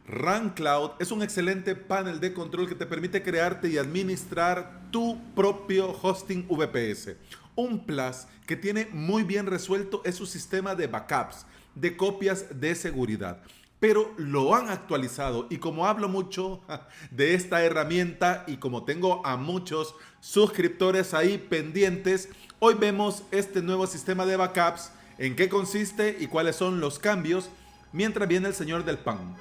Run Cloud es un excelente panel de control que te permite crearte y administrar tu propio hosting VPS. Un plus que tiene muy bien resuelto es su sistema de backups, de copias de seguridad. Pero lo han actualizado y como hablo mucho de esta herramienta y como tengo a muchos suscriptores ahí pendientes, hoy vemos este nuevo sistema de backups, en qué consiste y cuáles son los cambios, mientras viene el señor del pan.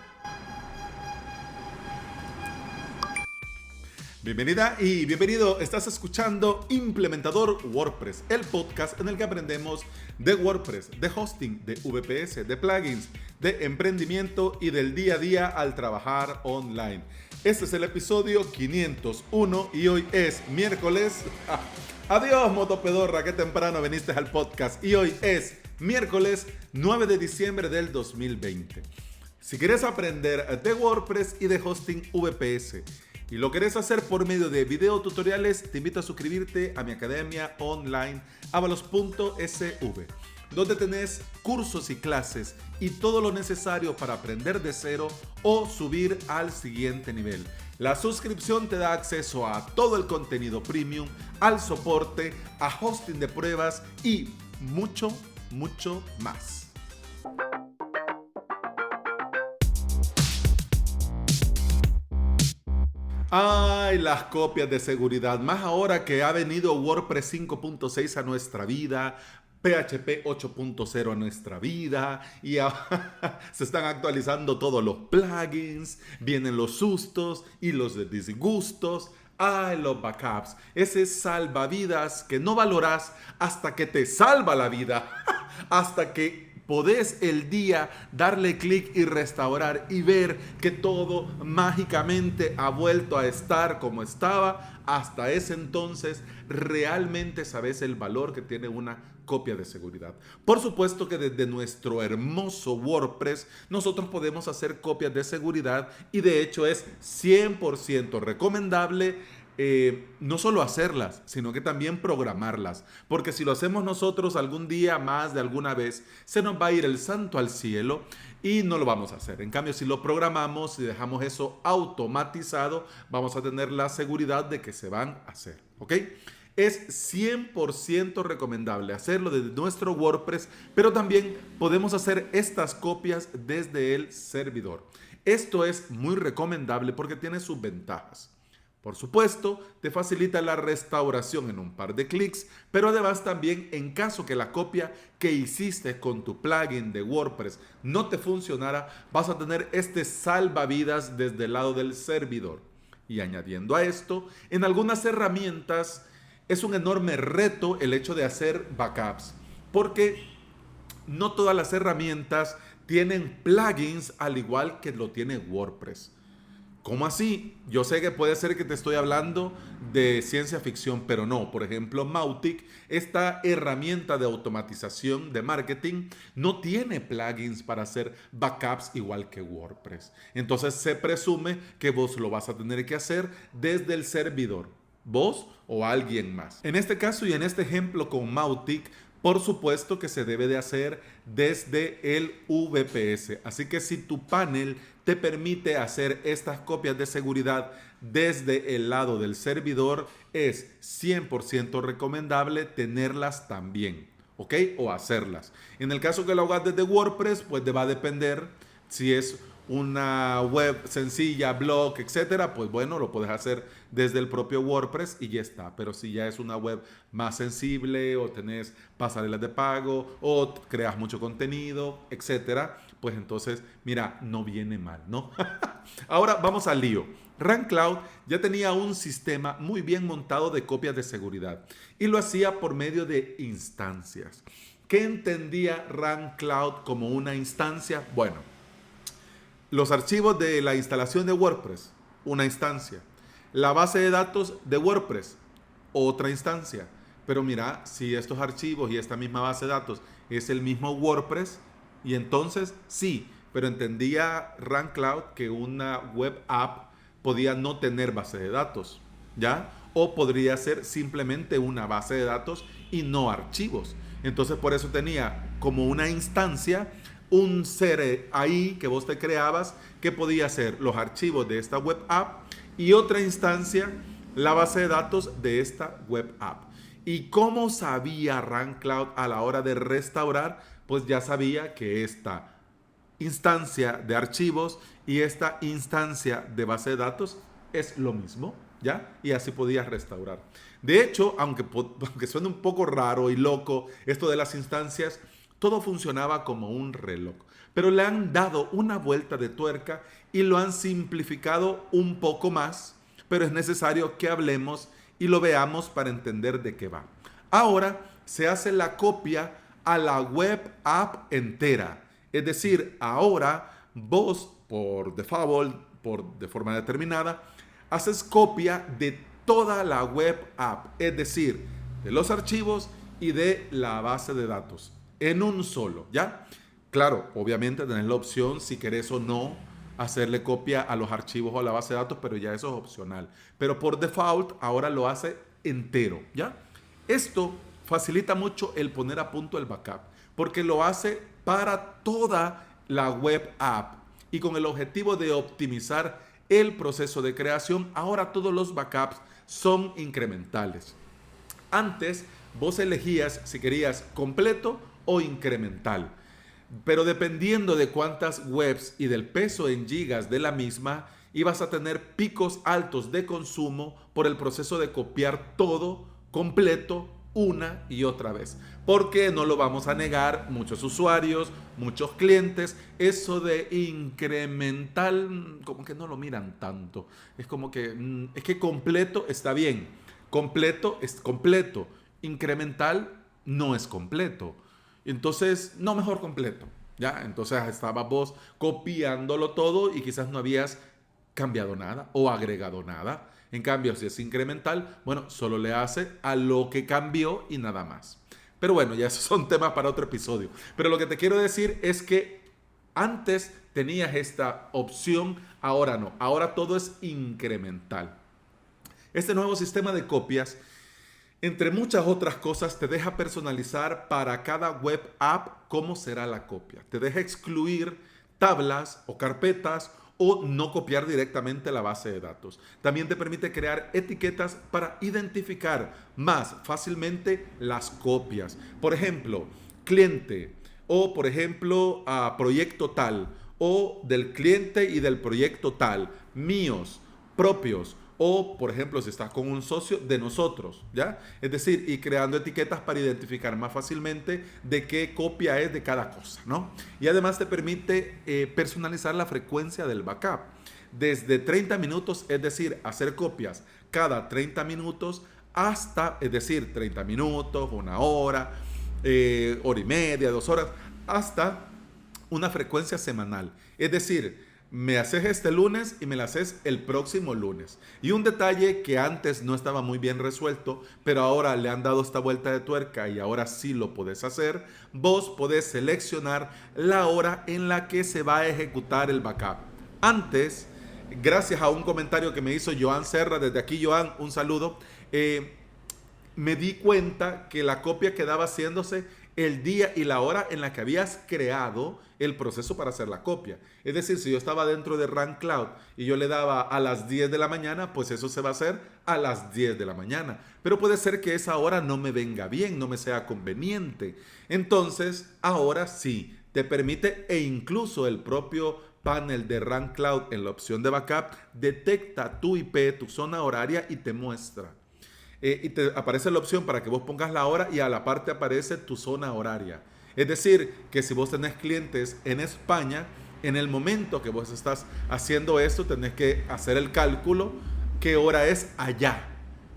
Bienvenida y bienvenido, estás escuchando Implementador WordPress, el podcast en el que aprendemos de WordPress, de hosting, de VPS, de plugins, de emprendimiento y del día a día al trabajar online. Este es el episodio 501 y hoy es miércoles. Adiós, motopedorra, qué temprano viniste al podcast. Y hoy es miércoles 9 de diciembre del 2020. Si quieres aprender de WordPress y de hosting VPS y lo querés hacer por medio de video tutoriales, te invito a suscribirte a mi academia online avalos.sv, donde tenés cursos y clases y todo lo necesario para aprender de cero o subir al siguiente nivel. La suscripción te da acceso a todo el contenido premium, al soporte, a hosting de pruebas y mucho más. Ay, las copias de seguridad, más ahora que ha venido WordPress 5.6 a nuestra vida, PHP 8.0 a nuestra vida y se están actualizando todos los plugins, vienen los sustos y los disgustos. Ay, los backups, ese salvavidas que no valorás hasta que te salva la vida, hasta que podés el día darle clic y restaurar y ver que todo mágicamente ha vuelto a estar como estaba. Hasta ese entonces realmente sabes el valor que tiene una copia de seguridad. Por supuesto que desde nuestro hermoso WordPress nosotros podemos hacer copias de seguridad y de hecho es 100% recomendable. No solo hacerlas, sino que también programarlas, porque si lo hacemos nosotros algún día más de alguna vez, se nos va a ir el santo al cielo y no lo vamos a hacer. En cambio, si lo programamos y dejamos eso automatizado, vamos a tener la seguridad de que se van a hacer, ¿ok? Es 100% recomendable hacerlo desde nuestro WordPress, pero también podemos hacer estas copias desde el servidor. Esto es muy recomendable porque tiene sus ventajas. Por supuesto, te facilita la restauración en un par de clics, pero además también en caso que la copia que hiciste con tu plugin de WordPress no te funcionara, vas a tener este salvavidas desde el lado del servidor. Y añadiendo a esto, en algunas herramientas es un enorme reto el hecho de hacer backups, porque no todas las herramientas tienen plugins al igual que lo tiene WordPress. ¿Cómo así? Yo sé que puede ser que te estoy hablando de ciencia ficción, pero no. Por ejemplo, Mautic, esta herramienta de automatización de marketing, no tiene plugins para hacer backups igual que WordPress. Entonces se presume que vos lo vas a tener que hacer desde el servidor, vos o alguien más. En este caso y en este ejemplo con Mautic, por supuesto que se debe de hacer desde el VPS. Así que si tu panel te permite hacer estas copias de seguridad desde el lado del servidor, es 100% recomendable tenerlas también, ¿ok? O hacerlas. En el caso que lo hagas desde WordPress, pues va a depender si es una web sencilla, blog, etcétera, pues bueno, lo puedes hacer desde el propio WordPress y ya está. Pero si ya es una web más sensible o tenés pasarelas de pago o creas mucho contenido, etcétera, pues entonces, mira, no viene mal, ¿no? Ahora vamos al lío. Run Cloud ya tenía un sistema muy bien montado de copias de seguridad y lo hacía por medio de instancias. ¿Qué entendía Run Cloud como una instancia? Bueno, los archivos de la instalación de WordPress, una instancia. La base de datos de WordPress, otra instancia. Pero mira, si estos archivos y esta misma base de datos es el mismo WordPress, y entonces sí, pero entendía Run Cloud que una web app podía no tener base de datos, ¿ya? O podría ser simplemente una base de datos y no archivos. Entonces por eso tenía como una instancia un ser ahí que vos te creabas que podía ser los archivos de esta web app y otra instancia, la base de datos de esta web app. ¿Y cómo sabía RunCloud a la hora de restaurar? Pues ya sabía que esta instancia de archivos y esta instancia de base de datos es lo mismo, ¿ya? Y así podía restaurar. De hecho, aunque suene un poco raro y loco esto de las instancias, todo funcionaba como un reloj. Pero le han dado una vuelta de tuerca y lo han simplificado un poco más, pero es necesario que hablemos y lo veamos para entender de qué va. Ahora se hace la copia a la web app entera. Es decir, ahora vos por default, de forma determinada, haces copia de toda la web app, es decir, de los archivos y de la base de datos en un solo, ¿ya? Claro, obviamente tenés la opción si querés o no hacerle copia a los archivos o a la base de datos, pero ya eso es opcional. Pero por default ahora lo hace entero, ¿ya? Esto facilita mucho el poner a punto el backup, porque lo hace para toda la web app y con el objetivo de optimizar el proceso de creación, ahora todos los backups son incrementales. Antes vos elegías si querías completo o incremental, pero dependiendo de cuántas webs y del peso en gigas de la misma, ibas a tener picos altos de consumo por el proceso de copiar todo completo una y otra vez. Porque no lo vamos a negar, muchos usuarios, muchos clientes, eso de incremental, como que no lo miran tanto. Es como que, es que completo está bien, completo es completo, incremental no es completo. Entonces, no, mejor completo. ¿Ya? Entonces estabas vos copiándolo todo y quizás no habías cambiado nada o agregado nada. En cambio, si es incremental, bueno, solo le hace a lo que cambió y nada más. Pero bueno, ya esos son temas para otro episodio. Pero lo que te quiero decir es que antes tenías esta opción, ahora no. Ahora todo es incremental. Este nuevo sistema de copias, entre muchas otras cosas, te deja personalizar para cada web app cómo será la copia. Te deja excluir tablas o carpetas o no copiar directamente la base de datos. También te permite crear etiquetas para identificar más fácilmente las copias. Por ejemplo, cliente o por ejemplo proyecto tal o del cliente y del proyecto tal, míos, propios. O, por ejemplo, si estás con un socio, de nosotros, ¿ya? Es decir, y creando etiquetas para identificar más fácilmente de qué copia es de cada cosa, ¿no? Y además te permite personalizar la frecuencia del backup. Desde 30 minutos, es decir, hacer copias cada 30 minutos hasta, es decir, 30 minutos, una hora, hora y media, 2 horas, hasta una frecuencia semanal. Es decir, me haces este lunes y me la haces el próximo lunes. Y un detalle que antes no estaba muy bien resuelto, pero ahora le han dado esta vuelta de tuerca y ahora sí lo podés hacer. Vos podés seleccionar la hora en la que se va a ejecutar el backup. Antes, gracias a un comentario que me hizo Joan Serra, desde aquí Joan, un saludo, me di cuenta que la copia quedaba haciéndose el día y la hora en la que habías creado el proceso para hacer la copia. Es decir, si yo estaba dentro de RunCloud y yo le daba a las 10 de la mañana, pues eso se va a hacer a las 10 de la mañana. Pero puede ser que esa hora no me venga bien, no me sea conveniente. Entonces, ahora sí, te permite e incluso el propio panel de RunCloud en la opción de backup detecta tu IP, tu zona horaria y te muestra. Y te aparece la opción para que vos pongas la hora y a la parte aparece tu zona horaria. Es decir, que si vos tenés clientes en España, en el momento que vos estás haciendo esto, tenés que hacer el cálculo qué hora es allá.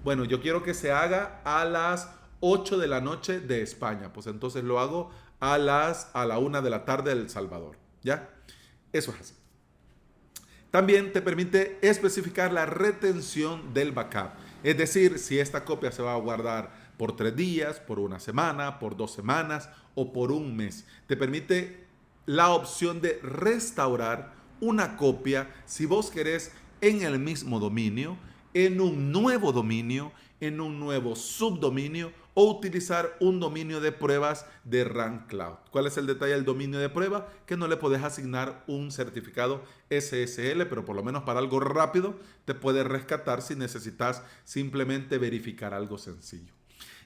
Bueno, yo quiero que se haga a las 8 de la noche de España. Pues entonces lo hago a la 1 de la tarde de El Salvador. ¿Ya? Eso es así. También te permite especificar la retención del backup. Es decir, si esta copia se va a guardar por 3 días, por una semana, por 2 semanas o por un mes. Te permite la opción de restaurar una copia si vos querés en el mismo dominio, en un nuevo dominio, en un nuevo subdominio o utilizar un dominio de pruebas de RunCloud. ¿Cuál es el detalle del dominio de prueba? Que no le puedes asignar un certificado SSL, pero por lo menos para algo rápido te puede rescatar si necesitas simplemente verificar algo sencillo.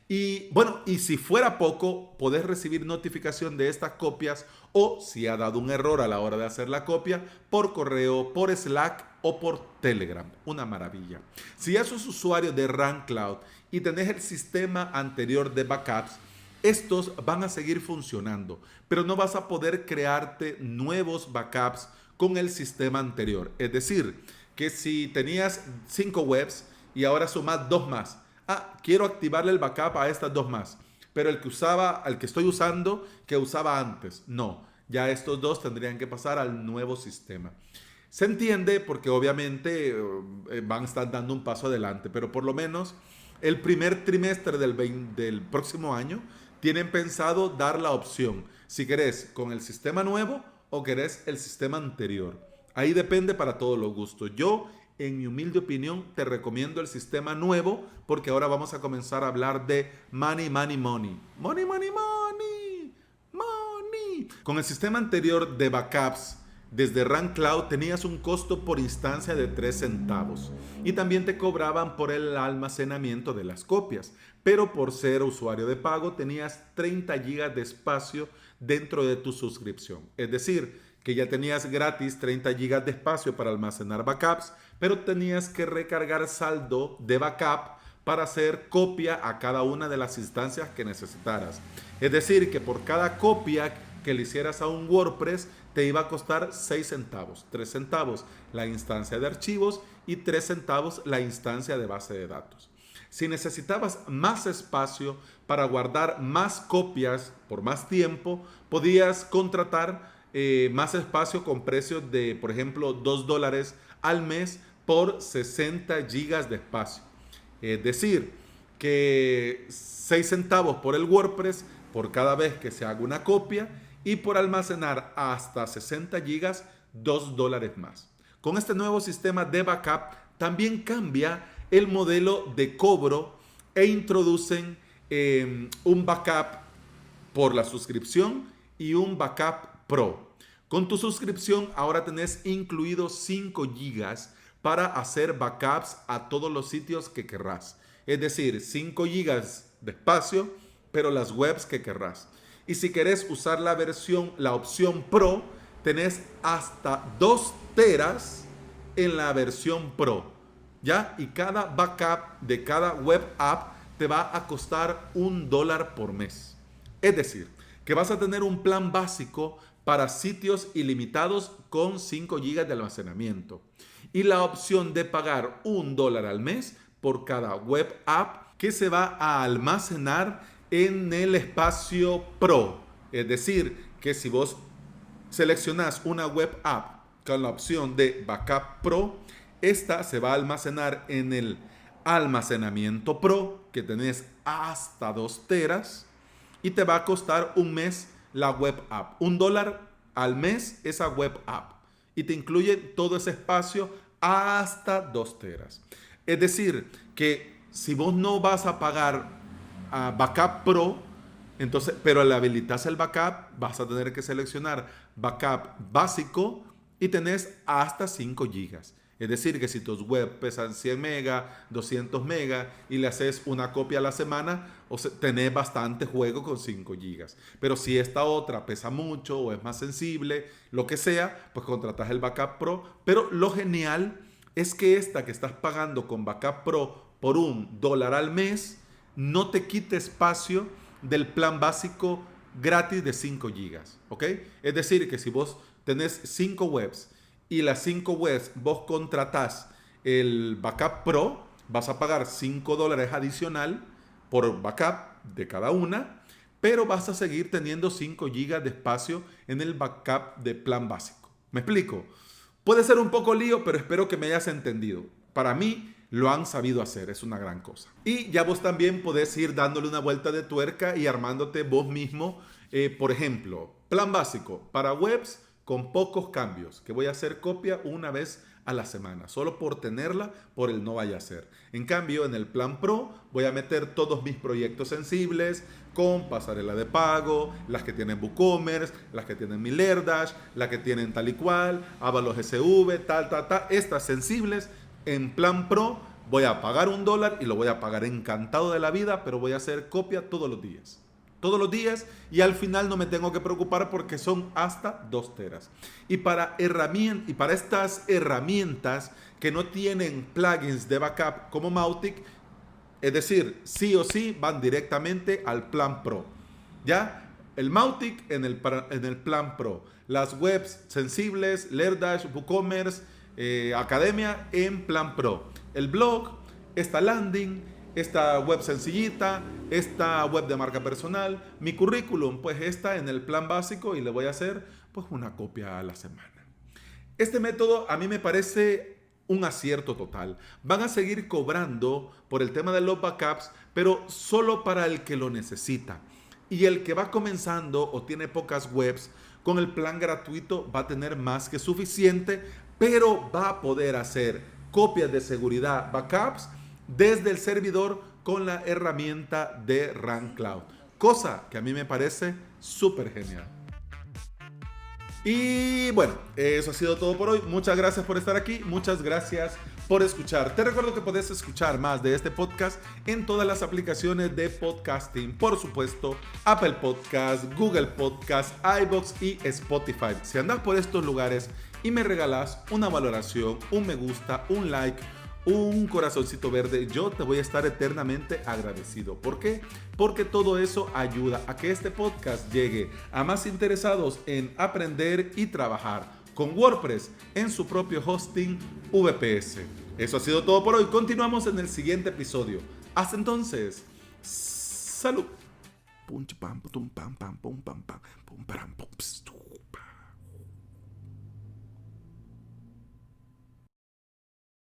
Y bueno, y si fuera poco, podés recibir notificación de estas copias o si ha dado un error a la hora de hacer la copia por correo, por Slack o por Telegram. Una maravilla. Si ya sos usuario de RunCloud y tenés el sistema anterior de backups, estos van a seguir funcionando, pero no vas a poder crearte nuevos backups con el sistema anterior. Es decir, que si tenías 5 webs y ahora sumas 2 más, quiero activarle el backup a estas 2 más, pero el que estoy usando, que usaba antes, no, ya estos 2 tendrían que pasar al nuevo sistema. Se entiende porque obviamente van a estar dando un paso adelante, pero por lo menos el primer trimestre del próximo año tienen pensado dar la opción si querés con el sistema nuevo o querés el sistema anterior. Ahí depende para todos los gustos. Yo, en mi humilde opinión, te recomiendo el sistema nuevo porque ahora vamos a comenzar a hablar de money, money, money. Money, money, money. Money. Con el sistema anterior de backups, desde RunCloud tenías un costo por instancia de 3 centavos y también te cobraban por el almacenamiento de las copias, pero por ser usuario de pago tenías 30 gigas de espacio dentro de tu suscripción. Es decir, que ya tenías gratis 30 gigas de espacio para almacenar backups, pero tenías que recargar saldo de backup para hacer copia a cada una de las instancias que necesitaras. Es decir, que por cada copia que le hicieras a un WordPress te iba a costar 6 centavos, 3 centavos la instancia de archivos y 3 centavos la instancia de base de datos. Si necesitabas más espacio para guardar más copias por más tiempo, podías contratar más espacio con precios de, por ejemplo, $2 al mes por 60 gigas de espacio. Es decir, que 6 centavos por el WordPress por cada vez que se haga una copia y por almacenar hasta 60 gigas, $2 más. Con este nuevo sistema de backup también cambia el modelo de cobro e introducen un backup por la suscripción y un backup pro. Con tu suscripción ahora tenés incluido 5 gigas para hacer backups a todos los sitios que querrás. Es decir, 5 gigas de espacio, pero las webs que querrás. Y si querés usar la opción Pro, tenés hasta 2 teras en la versión Pro. ¿Ya? Y cada backup de cada web app te va a costar $1 por mes. Es decir, que vas a tener un plan básico para sitios ilimitados con 5 gigas de almacenamiento. Y la opción de pagar $1 al mes por cada web app que se va a almacenar en el espacio Pro. Es decir, que si vos seleccionás una web app con la opción de Backup Pro, esta se va a almacenar en el almacenamiento Pro, que tenés hasta 2 teras, y te va a costar un mes la web app. $1 al mes esa web app. Y te incluye todo ese espacio hasta 2 teras. Es decir, que si vos no vas a pagar Backup Pro, entonces, pero le habilitas el backup, vas a tener que seleccionar backup básico y tenés hasta 5 gigas. Es decir, que si tus web pesan 100 megas, 200 megas y le haces una copia a la semana, tenés bastante juego con 5 gigas. Pero si esta otra pesa mucho o es más sensible, lo que sea, pues contratas el Backup Pro. Pero lo genial es que esta que estás pagando con Backup Pro por $1 al mes, no te quite espacio del plan básico gratis de 5 gigas. ¿Ok? Es decir, que si vos tenés 5 webs y las 5 webs vos contratás el Backup Pro, vas a pagar $5 adicional por backup de cada una, pero vas a seguir teniendo 5 gigas de espacio en el backup de plan básico. ¿Me explico? Puede ser un poco lío, pero espero que me hayas entendido. Para mí lo han sabido hacer, es una gran cosa. Y ya vos también podés ir dándole una vuelta de tuerca y armándote vos mismo, por ejemplo, plan básico para webs, con pocos cambios, que voy a hacer copia una vez a la semana, solo por tenerla, por el no vaya a ser. En cambio, en el plan Pro voy a meter todos mis proyectos sensibles con pasarela de pago, las que tienen WooCommerce, las que tienen Milerdash, las que tienen tal y cual, Avalos SV, tal. Estas sensibles en plan Pro voy a pagar $1 y lo voy a pagar encantado de la vida, pero voy a hacer copia todos los días. Todos los días, y al final no me tengo que preocupar porque son hasta 2 teras. Y para estas herramientas que no tienen plugins de backup como Mautic, es decir, sí o sí van directamente al plan Pro. ¿Ya? El Mautic en el plan Pro. Las webs sensibles, Lerdash, WooCommerce, Academia en plan Pro. El blog, esta landing, esta web sencillita, esta web de marca personal, mi currículum, pues está en el plan básico y le voy a hacer pues una copia a la semana. Este método a mí me parece un acierto total. Van a seguir cobrando por el tema de los backups, pero solo para el que lo necesita. Y el que va comenzando o tiene pocas webs, con el plan gratuito va a tener más que suficiente, pero va a poder hacer copias de seguridad, backups, desde el servidor con la herramienta de RunCloud. Cosa que a mí me parece súper genial. Y bueno, eso ha sido todo por hoy. Muchas gracias por estar aquí. Muchas gracias por escuchar. Te recuerdo que puedes escuchar más de este podcast en todas las aplicaciones de podcasting. Por supuesto, Apple Podcast, Google Podcast, iVoox y Spotify. Si andas por estos lugares y me regalas una valoración, un me gusta, un like, un corazoncito verde, yo te voy a estar eternamente agradecido. ¿Por qué? Porque todo eso ayuda a que este podcast llegue a más interesados en aprender y trabajar con WordPress en su propio hosting VPS. Eso ha sido todo por hoy. Continuamos en el siguiente episodio. Hasta entonces, salud. Pum, pam, pum, pam, pam, pum, pam, pam, pum, pam, pum,